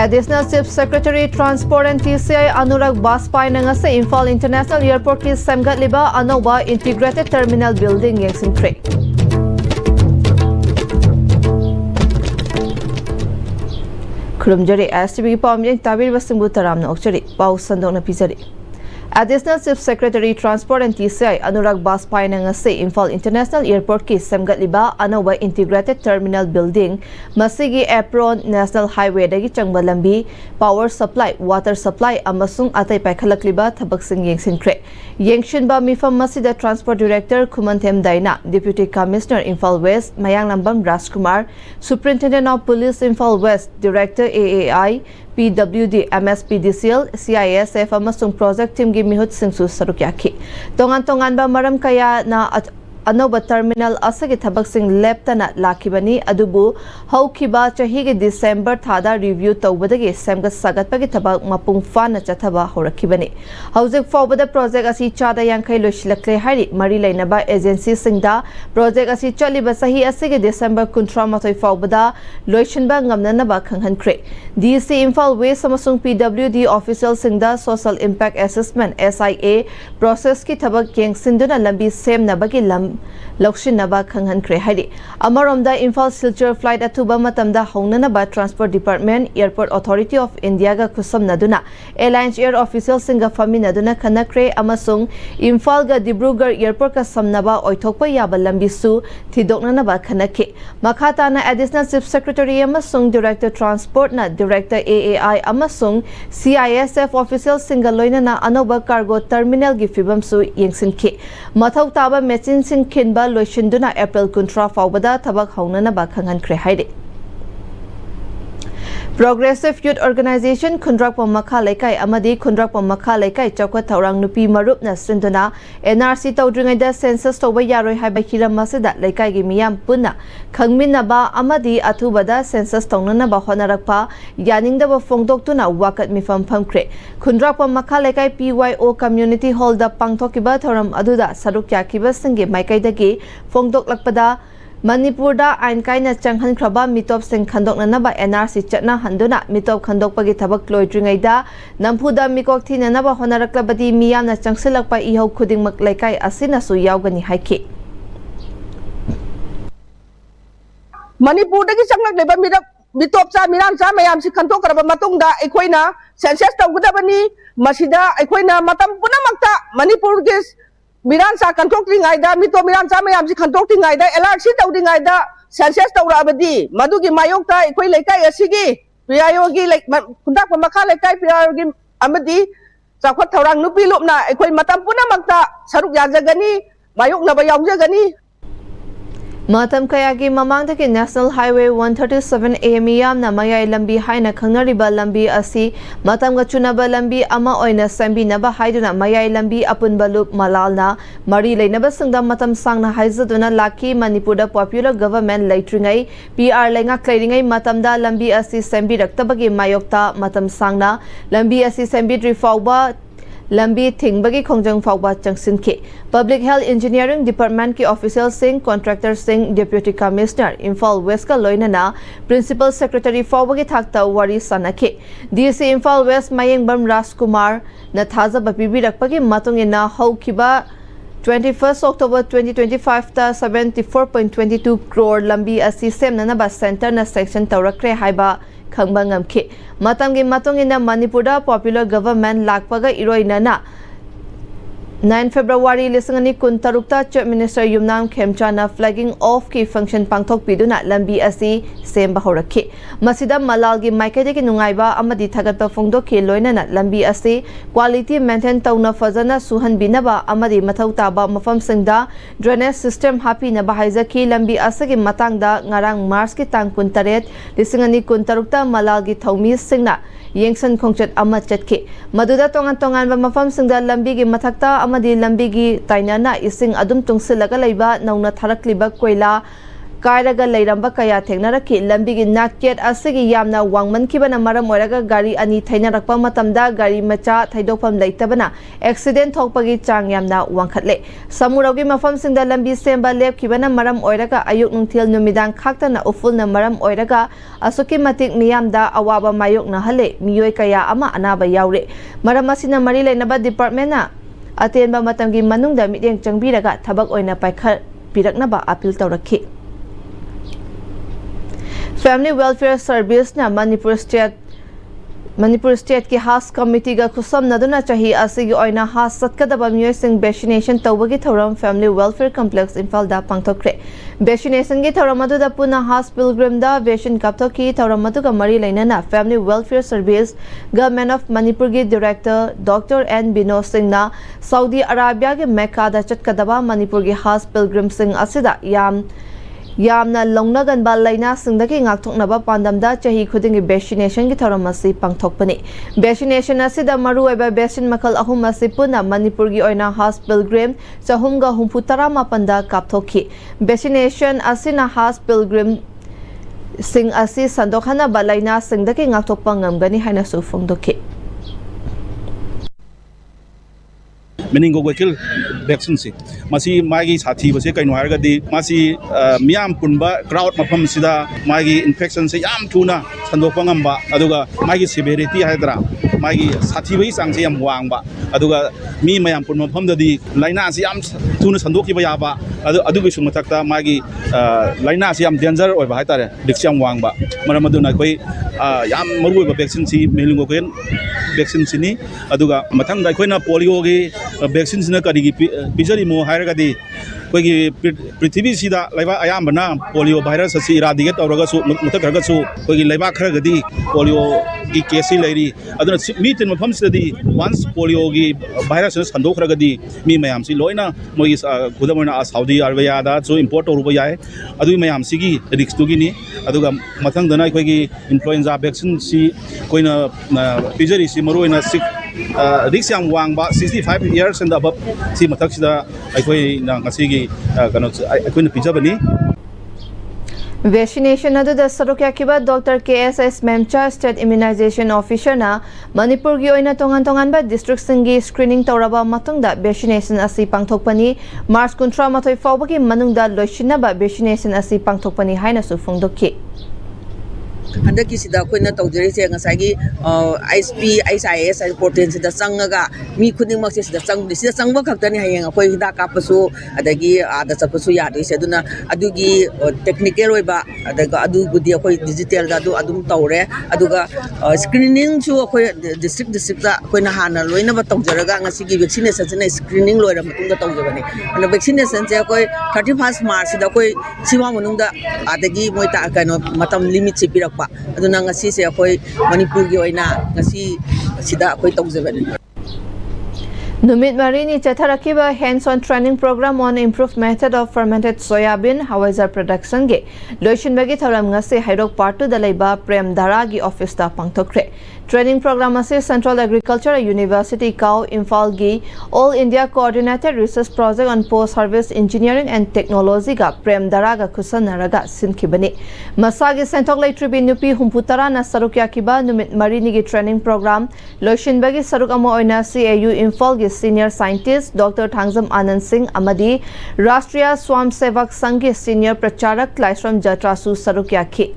Additional Chief Secretary Transport and TCI Anurag Baspai nangase Imphal International Airport ki semgatliba anoba integrated terminal building yengsinkhre. Khurumjari STV pamyeng tabir wasingbu taramna okchari pau sandokna pizari. Additional Chief Secretary Transport and TCI Anurag Baspai nangase Imphal International Airport ki semgatliba anoba integrated terminal building masigi apron National Highway dagi changba lambi power supply water supply amasung atai paikhalakliba thabaksing yengsinkhre. Yengshinba mifam masida Transport Director Kumanthem Daina, Deputy Commissioner Imphal West Mayang Lambam Rajkumar, Superintendent of Police Imphal West, Director AAI, PWD, MSPDCL, CISF amasung project team gi mihut singsu saruk yakhi. Tongan ba maram kaya na anoba terminal asagi thabaksing leptana lakibani adubu haukiba chahigi December thada review tawbadagi semga sagatpagi thabak mapung fana chathaba horakibani. Haujik fawbada project asi chada yankai loisilakle hari mari lainaba agency singda project asi chaliba sahi asigi December kuntra matoi fawbada loisinba ngamnanaba khanghankre. DC Imphal West amasung PWD official singda social impact assessment SIA process ki thabak yengsinduna lambi semnabagi lam Lokshinaba Khanghankre Hari. Amaromda Imphal Silchar flight atuba matamda hongnanaba Transport Department Airport Authority of India ga kusam naduna Airlines Air Official singa fami naduna khanakre amasung Imphal ga Dibrugarh Airport ka samnaba oithokpa yaba lambisu thidoknanaba khanake. Makhata na Additional Chief Secretary amasung Director Transport na Director AAI amasung CISF Official singa loina na anoba cargo terminal gi fibam su yengsinke. Mathau taba machine sing kinba loishinduna April kuntra fawbada thabak haunanaba khanghankre haide. Progressive Youth Organization Khundrakpa Makha Laikai amadi Khundrakpa Makha Laikai Chawkhat Thaurang Nupi Marupna Sinduna NRC Tawdringaida Census Tawba Yaroi Haiba Hiram Masida Laikai gi miyam punna khangminnaba amadi athubada census tawnanaba honarakpa yaningdaba fongdoktuna wakat mifam phamkre. Khundrakpa Makha Laikai PYO Community Hall da pangthokiba thoram aduda saruk yakiba singi maikaidagi fongdoklakpada Manipuri da ain kaina changhan khraba mitop sing khandoknanaba NRC chatna handuna mitop khandokpagi thabak loidringaida nampuda mikok thinanaba honaraklabadi miyamna changsilakpa ihau khudingmak laikai asina su yaugani haiki. Manipuri dagi changlak leba mitop cha miran cha mayam si khantok karaba matungda ekhoina census tawgudabani masida ekhoina matam punamakta Manipuri gis Miran sa kantok tingaida mito miran sa mayam si kantok tingaida LRC taw tingaida census tawra abadi madugi mayok ta ikoi laikai asigi PIO gi like Khundrakpa Makha Laikai PIO gi amadi chawkhat thaurang nupi lupna ikoi matam punamakta saruk yajagani mayok na ba yaujagani. Matam kayagi mamangdagi National Highway 137 AMIAM na mayay lambi haina khangnariba lambi asi matam ga chunaba lambi ama oina sambi naba haiduna mayay lambi apunba loop malalna mari lainaba singda matam sangna haizaduna laki Manipurda popular government laitringai PR lainga klairingai matamda lambi asi sambi raktabagi mayokta matam sangna lambi asi sambi rifawba lambi thingbagi khongjang fawba changsinke. Public Health Engineering Department ki official sing contractor sing Deputy Commissioner Imphal West ka loinana Principal Secretary fawbagi thakta wari sanake. DC Imphal West Mayengbam Rajkumar na thajaba pibirakpagi matungina haukiba 21st October 2025 ta 74.22 crore lambi asi semnanaba center na section tawrakre haiba Khangbangam ke matamgi matungina Manipurda popular government lakpaga iroinana 9 February lisangani kuntarukta Chief Minister Yumnam Khemchana flagging off ki function pangthok piduna lambi asi semba horakhe masida malalgi maikadegi nungaiba amadi thagatpa fongdokhe loinana lambi asi quality maintain tawna fazana suhan binaba amadi mathau taba mafam singda drainage system hapi na bahaizaki lambi asagi matangda ngarang March ki tang kuntaret lisangani kuntarukta malalgi thaumi singna yengsan khongchat ama chatke maduda tongan ba mafam singda lambi gi mathakta amadi lambi gi tainana ising adum tungsilaga leiba nauna tharakliba koila kairaga leiramba kaya thengnarakhi lambigi nakket asigi yamna wangmankibana maram oiraga gari ani thainarakpa matamda gari macha thaidokpam leitabana accident thokpagi chang yamna wangkhatle samuraugi mafamsingda lambi semba lepkibana maram oiraga ayuk nungthil numidang khaktana ufulna maram oiraga asuki matik miyamda awaba mayokna hale miyoi kaya ama anaba yaure maram asina mari leinaba department na atenba matamgi manungda mityeng changbiraga thabak oina paikhat piraknaba appeal tawrakhi Family Welfare Service na Manipur State ki House Committee ga khusam naduna chahi asigi oina has satkadaba miyosing vaccination tawbagi thoram Family Welfare Complex Imphal da pangthokre vaccination gi thoram aduda puna has pilgrim da vaccine kapthoki thoram aduga mari lainana Family Welfare Service Government of Manipur gi Director Dr. N. Bino Singh na Saudi Arabia gi Mecca da chatkadaba Manipur gi has pilgrim sing asida yamna longnagan ba laina singdaki ngakthoknaba pandamda chahi khudingi vaccination gi thoramasi pangthokpani vaccination asida maru eba vaccine makal ahum asi puna Manipur gi oina has pilgrim chahumga humputara mapanda kapthokhi vaccination asina has pilgrim sing asi sandokhana ba laina singdaki ngakthokpa ngamgani haina su phongdokhi meningococcal vaccine se masi magi sathi base kaino hargadi masi miam punba crowd mafam sida magi infection se yam thuna sandokpa ngamba aduga magi severity haidra magi sathi bai sang se yam wangba aduga mi mayam pun mafam dadi laina se yam thuna sandokki ba yaba adugi sum thakta magi laina se yam danger oi ba haitare diksam wangba maram aduna koi yam maru ba vaccine si meningococcal vaccine sini aduga mathang da koina polio gi vaccine sina kari pijari mo hairagadi koigi prithvi sida laiba ayambana polio virus asi eradicate tawraga su mutakarga su koigi laiba kharagadi polio gi case lairi aduna meeting mafam sidadi once polio gi virus sandokhragadi mi mayam si loina mogi kudamona Saudi Arabia da so import tawruba yai adu mayam sigi risk tu gi ni aduga mathang dana koigi influenza vaccine si koina pijari si maroina sik risk yang wang ba 65 years and above si mathak sida aikoi na ngasigi kano aikoi na pijabani vaccination aduda sarukya kiba Dr. KSS Memcha State Immunization Officer na Manipur gi oina tongan ba district singi screening tawraba matungda vaccination asi pangthokpani March 13 fawbagi manungda loisina ba vaccination asi pangthokpani haina su phongdokhi handaki sida koina tawjari se ngasagi ISP ISIS important sida changaga mi khuding mak sida changba khaktani hayeng akoi hida kapasu adagi ada chapasu yadu se aduna adugi technical oiba adaga adu budi akoi digital da adum tawre aduga screening chu akoi district da koina hana loina ba tawjaraga ngasigi vaccination sina screening loira matunga tawjabani ana vaccination se akoi 31st March sida koi siwa manungda adagi moita kano matam limit se pirakpa aduna ngasi se akoi Manipur gi oina ngasi sida akoi tawjabani Numit Marini Chatharakiba hands-on training program on improved method of fermented soybean hawaijar production ge loishin bagi thoram ngase hairok partu dalaiba Prem Dhara gi office da pangthokre training program ase Central Agriculture University Kau Imphal gi All India Coordinated Research Project on Post Harvest Engineering and Technology ga Prem Dhara ga khusanaraga sinkhibani masagi sentok lai tribin nupi humputara na sarukya kiba Numit Marini gi training program loishin bagi saruk amo oina CAU Imphal gi Senior Scientist Dr. Thangzam Anand Singh Amadi Rashtriya Swam Sevak Sangh ke Senior Pracharak Klaisram Jatrasu Sarukya ki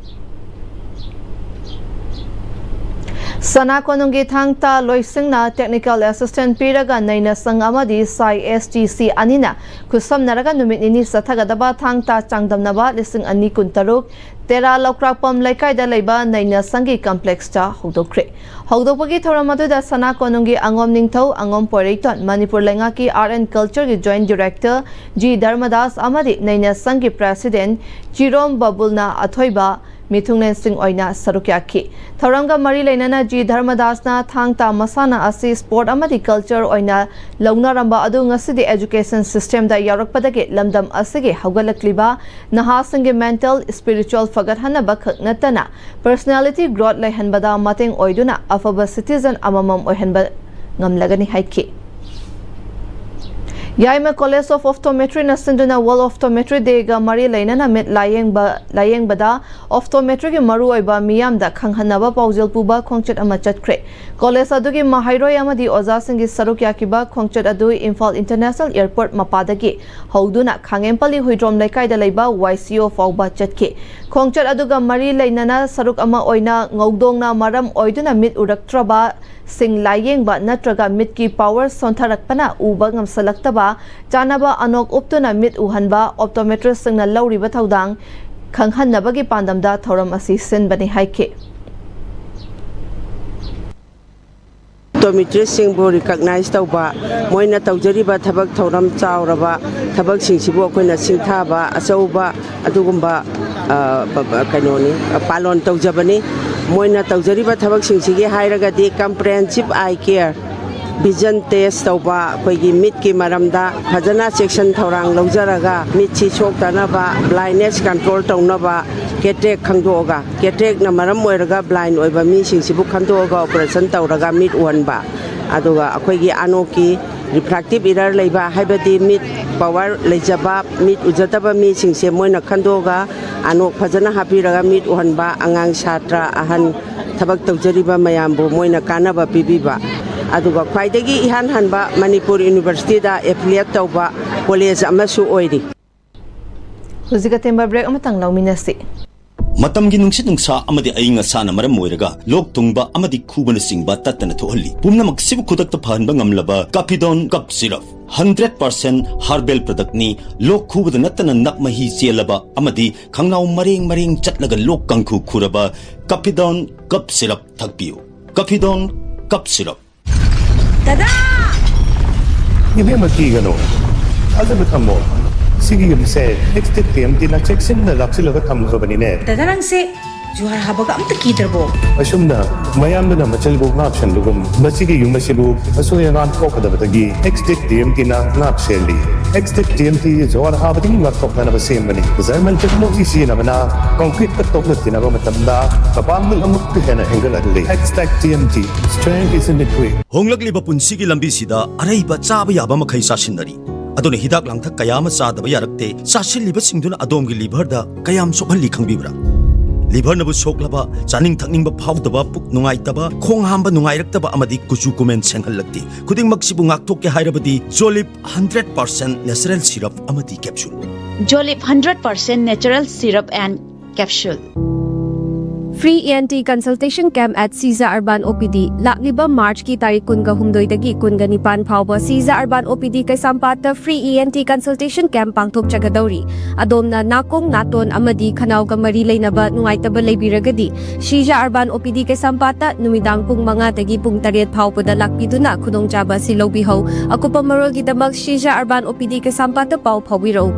Sana konungi thangta loisingna technical assistant piraga naina sang amadi sai STC anina kusam naraga numit nini sathagadaba thangta changdamnaba lising ani kuntaruk tera lokrakpam laikai da leiba naina sangi complex ta hogdokre hogdopagi thoramadu da sana konungi angom ningthau angom poreiton Manipur lenga ki art and culture ki joint director G Dharmadas amadi naina sangi president Chirom Babulna athoiba Mithungnen Singh oina sarukya ki Tharanga mari leinana G Dharmadas na thangta masana asi sport amadi culture oina launa ramba adu ngasidi education system da yarakpadage lamdam asige haugalakliba naha singe mental spiritual fagat hana bakhak natana personality growth laihanbada mateng oiduna afaba citizen amamam oihanba ngamlagani haiki Yaima College of Optometry na sinduna World Optometry Day ga mari lainana mit layeng bada optometry gi maru oiba miyam da khanghanaba paujel puba khongchet ama chatkre college adugi mahairoi amadi oza singi saruk yakiba khongchet adu Imphal International Airport mapadagi hauduna khangempali huidrom laikai da leiba YCO fauba chatke khongchet aduga mari lainana saruk ama oina ngawdongna maram oiduna mit uraktraba sing layeng ba natraga mit ki power sontharakpana uba ngamsalaktaba Chanaba anok uptuna mit uhanba optometrist singna lauri ba thaudang khanghanabagi pandamda thoram asi sin bani haike optometrist singbu recognize tauba moina taujariba thabak thoram chauraba thabak singsibu akoina singthaba achauba adugumba kainoni palon taujabani moina taujariba thabak singsigi hairagadi comprehensive eye care vision test tauba koigi mit ki maramda phajana section thorang laujaraga mit chi choktanaba blindness control taunaba cataract khangdoga cataract na maram oiraga blind oiba mi singsibu khandoga operation tauraga mit wanba aduga akoigi anoki refractive error leiba haibadi mit power leijaba mit ujataba mi singse moina khandoga anok phajana hapiraga mit wanba angang satra ahan thabak taujariba mayambu moina kanaba pibiba aduga khwaidagi ihan hanba Manipuri University da affiliate tauba college amasu oiri Huzika temba break amatang lauminasi Matamgi nungsit nungsa amadi ayinga sana maram moiraga lok tungba amadi khubana singba tatana thohalli pumna maksibu khudakta phanba ngamlaba Capidon cup syrup 100% herbal product ni lok khubada natana nakmahi chelaba amadi khangnaw mareng chatlaga lok kangkhu khuraba Capidon cup syrup thakpiu Capidon cup syrup Dada! Ibe magigano. Alam mo sige gumse next time din na check sim na lapsi laga tham ko banine. Dada lang se juhar habaga am takiderbo. Asum na mayam na machal bo ngap shan lugum masige yung masibu aso ya ngan ko kada batagi next time din na ngap seli. Next time ti juhar habati ngap ko na basem bani. Zaman tek mo isi na mana concrete ka tok na tinaba matamda kapam ng amuk ka na hengal adli. Next time strength is in the way. Honglagliba punsigi lambi sida araiba chaba yaba makhai sasinari adone hidak langthak kayama sadaba yarakte sasilliba singduna adomgi liver da kayam sokhalli khangbibra liver nabu soklaba chaning thakning ba phawdaba puk nungai taba khong hamba nungai raktaba amadi kuchu comment senghallakti khuding maksibu ngakthok ke hairabadi Jolip 100% natural syrup amadi capsule Jolip 100% natural syrup and capsule Free ENT consultation camp at Siza Urban OPD. Lagliba March ki tarik kun ga humdoy dagi kun ga nipan phawba Siza Urban OPD kay sampata free ENT consultation camp pangthok chagadawri. Adom na nakong naton amadi khanaw ga mari lainaba nungay taba laybiragadi. Siza Urban OPD kay sampata numidang pung mga dagi pung tariat phawpada lakpiduna kunong jaba si Lobiho. Ako pa marol gidamag Siza Urban OPD kay sampata paw phawiro.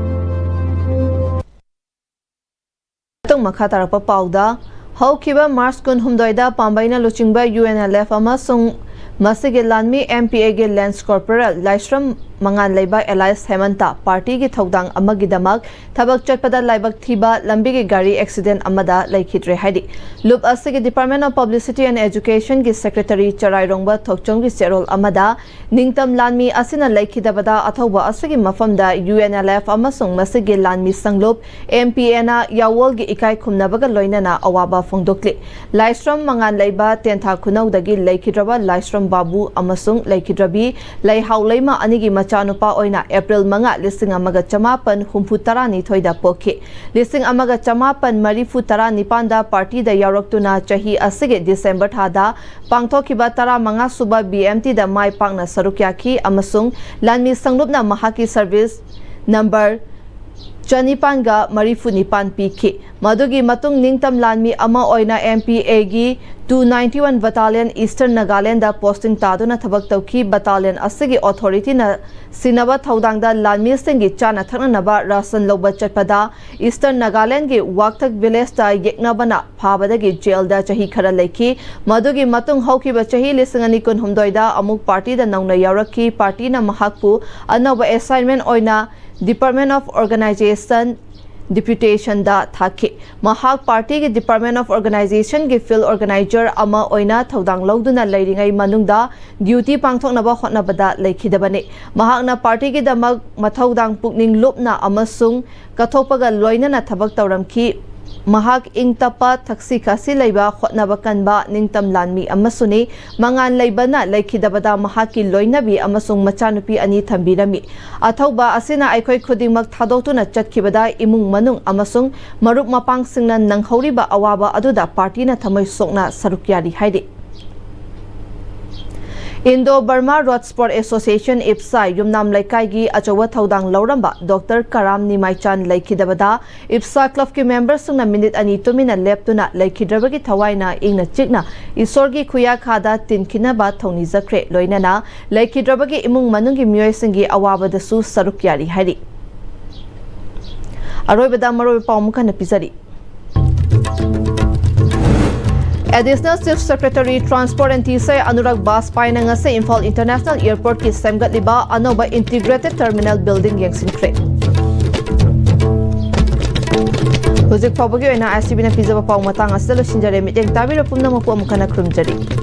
Itong makhatarapa pauda Haukiba Mars kun humdoida pambaina luchingba UNLF amasung masige lanmi MPA ge Lance Corporal Laishram mangan leiba Elias Hemanta party gi thodang amagidamag thabak chatpada laibak thiba lambi ge gari accident amada laikhitre haidi lup asige Department of Publicity and Education gi Secretary Charai Rongba thokchong gi serol amada ningtam lanmi asina laikhidabada athoba asige mafamda UNLF amasung masige lanmi sanglup MPA na yawol gi ikai khumnabaga loinana awaba phongdokli Laishram mangan leiba tentha khunau dagi laikhidraba Laishram Babu amasung laikhidrabi laihau leima anigi Chanupa oina April manga listing amaga chamapan humputarani thoida pokhe listing amaga chamapan marifutara nipanda party da yaroktuna chahi asige December thada pangthokiba tara manga suba BMT da mai pangna sarukyaki amasung lanmi sanglupna mahaki service number Chanipanga Marifu Nipan PK Madugi Matung Ningtam Lanmi Ama Oina MPA gi 291 Battalion Eastern Nagaland da posting taduna thabak tauki battalion asigi authority na sinaba thaudang da Lanmi singi chana thakna naba rasan loba chatpada Eastern Nagaland gi Wakthak village da yekna bana phabada gi jail da chahi khara leki Madugi Matung hauki ba chahi lisingani kun humdoida amuk party da nauna yaraki party na mahakpu anaba assignment oina Department of Organization deputation da thaki mahak party gi department of organization gi field organizer ama oina thodang loduna leiringai manungda duty pangthoknaba hotnabada leikhidabani mahakna party gi damak mathodang pukning lopna amasung kathopaga loinana thabak tawramki mahak ingtapa taksi kasi leiba hotnaba kanba ningtam lanmi amasuni mangan leibana leikhidabada mahaki loinabi amasung machanupi ani thambirami athauba asina aikhoi khudingmak thadotuna chatkibada imung manung amasung marup mapang singna nanghoriba awaba aduda party na thamai sokna sarukyari haide Indo-Burma Road Sport Association IPSA Yumnam Laikai gi achawa thodang lauramba Dr. Karam Nimaichan laikhidabada IPSA club ki members sungna minute ani tumina leptuna laikhidrabagi thawaina ingna chikna isorgi khuya khada tinkhina ba thongni zakre loinana laikhidrabagi imung manungi miyoi singi awabada su sarukyari hari aroibada maroi paumuka na pizari Additional Chief Secretary Transport and TSA Anurag Baspai na nga sa Imphal International Airport ki semgat liba ano ba integrated terminal building yang sinkre. Huzik pabagyo na ICB na pizza pa matang asalo sinjare mit yang tabi rapum na mapu amukana krumjari.